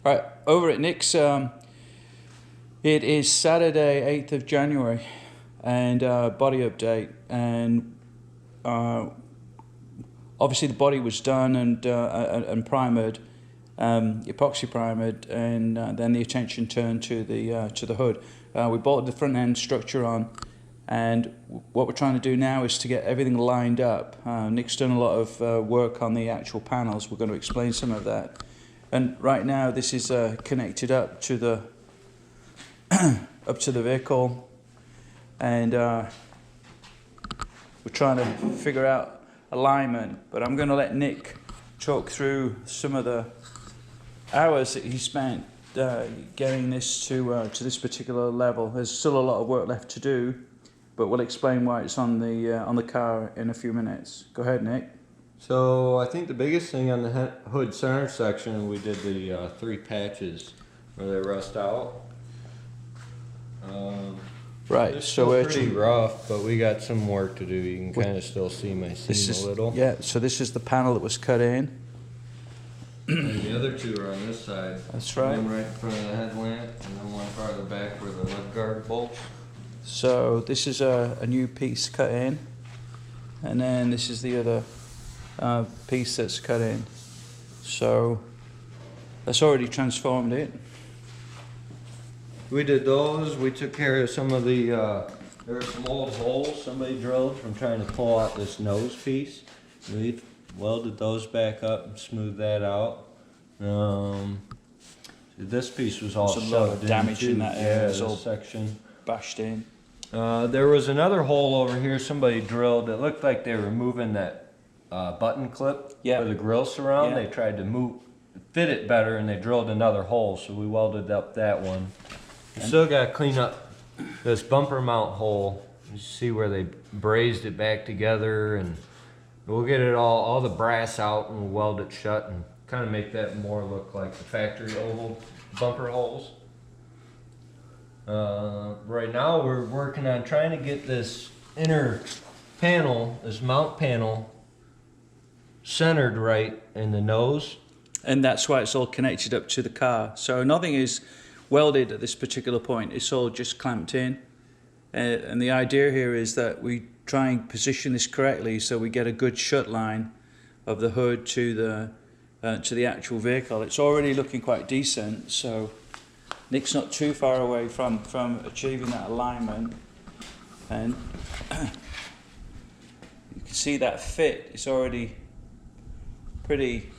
Right, over at Nick's, it is Saturday, 8th of January, and body update. And obviously the body was done and primered, epoxy primered, and then the attention turned to the hood. We bolted the front end structure on, and what we're trying to do now is to get everything lined up. Nick's done a lot of work on the actual panels. We're going to explain some of that. And right now this is connected up to the vehicle, and we're trying to figure out alignment. But I'm going to let Nick talk through some of the hours that he spent getting this to this particular level. There's still a lot of work left to do, but we'll explain why it's on the car in a few minutes. Go ahead, Nick. So I think the biggest thing on the hood center section, we did the 3 patches where they rust out. Right, it's so still pretty rough, but we got some work to do. You can kind of still see my seam a little. Yeah, so this is the panel that was cut in. And the other 2 are on this side. That's right. One right in front of the headlamp, and then one farther back where the lug guard bolts. So this is a new piece cut in, and then this is the other piece that's cut in. So that's already transformed it. We did those. We took care of some of the, there were some old holes somebody drilled from trying to pull out this nose piece. We welded those back up and smoothed that out. This piece was all There's a lot of damage in that area. Yeah, it's all section bashed in. There was another hole over here somebody drilled. It looked like they were moving that button clip for the grill surround. They tried to fit it better, and they drilled another hole, so we welded up that one. We still got to clean up this bumper mount hole. You see where they brazed it back together, and we'll get it all the brass out, and we'll weld it shut and kind of make that more look like the factory oval bumper holes. Right now we're working on trying to get this inner panel, this mount panel, centered right in the nose. And that's why it's all connected up to the car. So nothing is welded at this particular point. It's all just clamped in. And the idea here is that we try and position this correctly so we get a good shut line of the hood to the actual vehicle. It's already looking quite decent, so Nick's not too far away from achieving that alignment. And you can see that fit. It's already pretty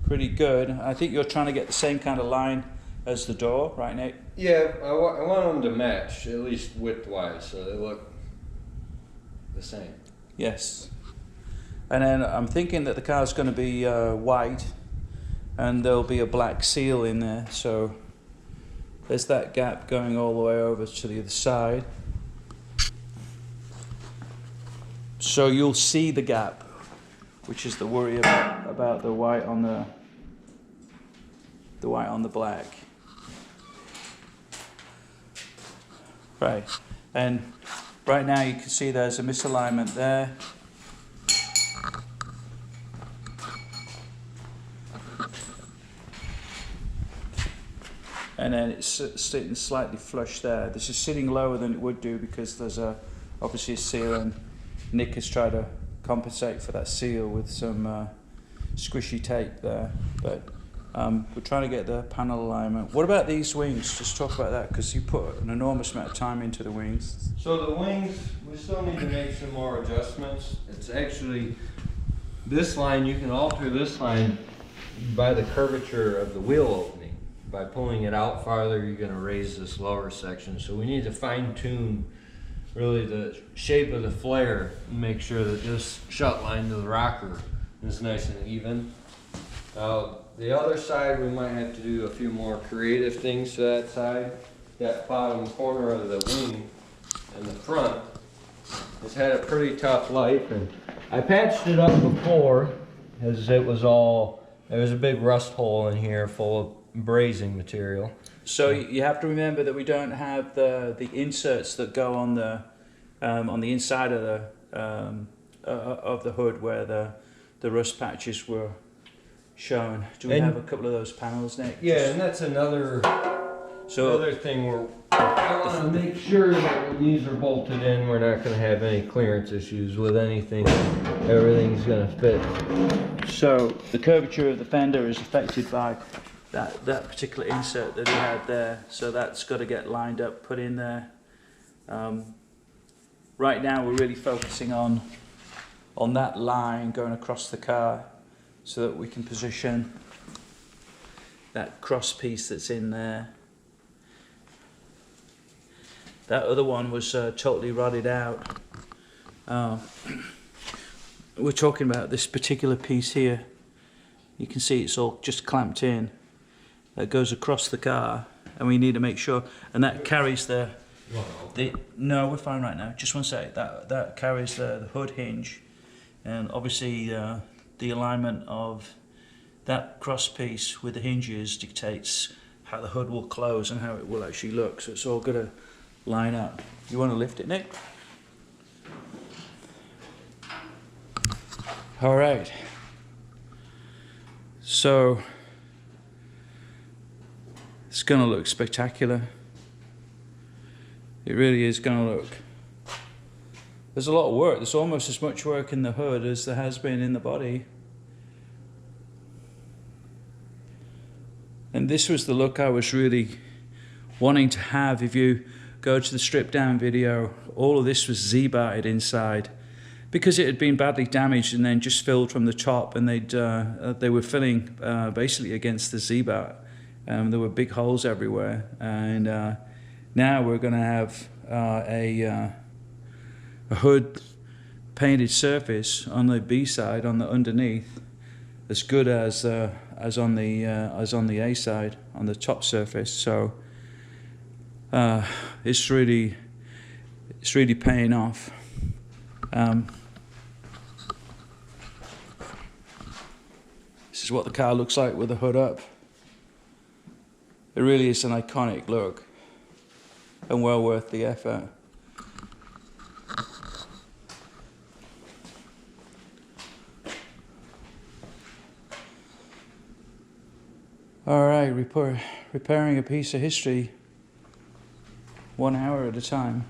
good. I think you're trying to get the same kind of line as the door, right, Nick? Yeah, I want them to match, at least width-wise, so they look the same. Yes. And then I'm thinking that the car's going to be white, and there'll be a black seal in there, so there's that gap going all the way over to the other side. So you'll see the gap, which is the worry about the white on the black. Right, and right now you can see there's a misalignment there. And then it's sitting slightly flush there. This is sitting lower than it would do because there's obviously a seal, and Nick has tried to compensate for that seal with some squishy tape there. But we're trying to get the panel alignment. What about these wings? Just talk about that, because you put an enormous amount of time into the wings. So the wings, we still need to make some more adjustments. It's actually, this line, you can alter this line by the curvature of the wheel opening. By pulling it out farther, you're going to raise this lower section. So we need to fine tune really the shape of the flare and make sure that this shut line to the rocker is nice and even. The other side, we might have to do a few more creative things to that side. That bottom corner of the wing and the front has had a pretty tough life, and I patched it up before as it was all, there was a big rust hole in here full of brazing material. So you have to remember that we don't have the inserts that go on the inside of the hood where the rust patches were shown. Do we have a couple of those panels, Nick? Yeah, and that's another thing where I want to make sure that when these are bolted in, we're not going to have any clearance issues with anything. Everything's going to fit. So the curvature of the fender is affected by that particular insert that he had there. So that's got to get lined up, put in there. Right now we're really focusing on that line going across the car so that we can position that cross piece that's in there. That other one was totally rotted out. We're talking about this particular piece here. You can see it's all just clamped in. That goes across the car, and we need to make sure, and that carries no, we're fine right now. Just one sec. That carries the hood hinge, and obviously the alignment of that cross piece with the hinges dictates how the hood will close and how it will actually look. So it's all got to line up. You want to lift it, Nick? All right. So it's going to look spectacular. It really is going to look. There's a lot of work. There's almost as much work in the hood as there has been in the body. And this was the look I was really wanting to have. If you go to the stripped down video, all of this was Z-barred inside because it had been badly damaged and then just filled from the top, and they were filling basically against the Z-bar. There were big holes everywhere, and now we're going to have a hood painted surface on the B side, on the underneath, as good as on the A side, on the top surface. So it's really paying off. This is what the car looks like with the hood up. It really is an iconic look and well worth the effort. All right, repairing a piece of history 1 hour at a time.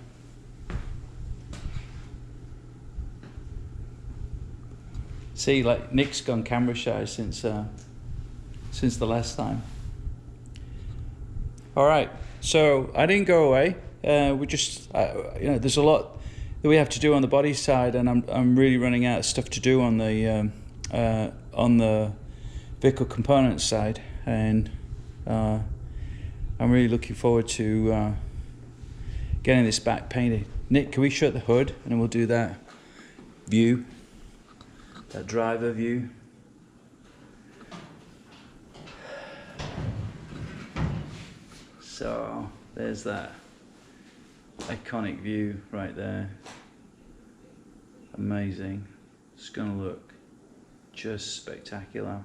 See, like Nick's gone camera shy since the last time. All right, so I didn't go away. We just, there's a lot that we have to do on the body side, and I'm really running out of stuff to do on the vehicle components side, and I'm really looking forward to getting this back painted. Nick, can we shut the hood and then we'll do that view, that driver view. So there's that iconic view right there. Amazing. It's gonna look just spectacular.